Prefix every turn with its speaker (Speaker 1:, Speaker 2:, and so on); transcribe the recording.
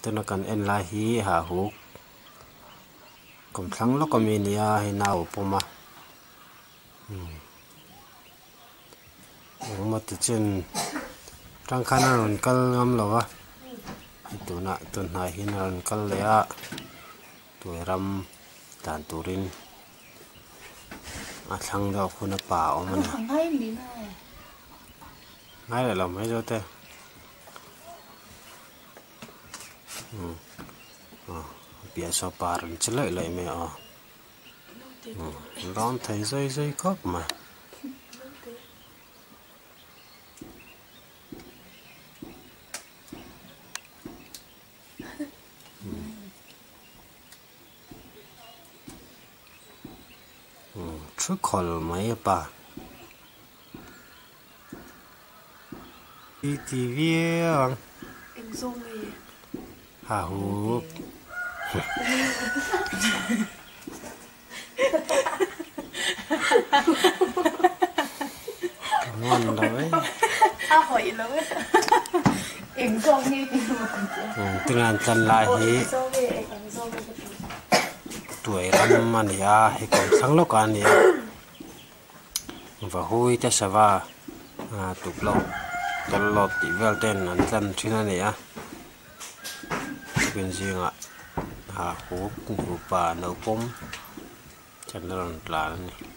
Speaker 1: tên là cần en lai hi hà hú cầm thắng nó cầm in ya hay nào po mà mà tự nhiên trang khăn nó cල් ngâm lo à tụi nãy tuần này hi nó cl lẽ tụi ram tàn turin à thằng đó khu nó bảo mà ngay là làm mấy rồi thế bia so paran chlai lại mẹ ron thấy dây dây khóc mà chút khỏi mấy bà đi tivi à hà hú ngon đấy
Speaker 2: hỏi lắm em không nghe
Speaker 1: tiếng Anh chân lại thì tuổi lắm mà nè hay còn sáng lúc anh nè và hôi cho sao va tụt lâu tụt lọt thì vel tên anh chân chuyên này bên riêng ạ hú bà nấu cơm chân nó là này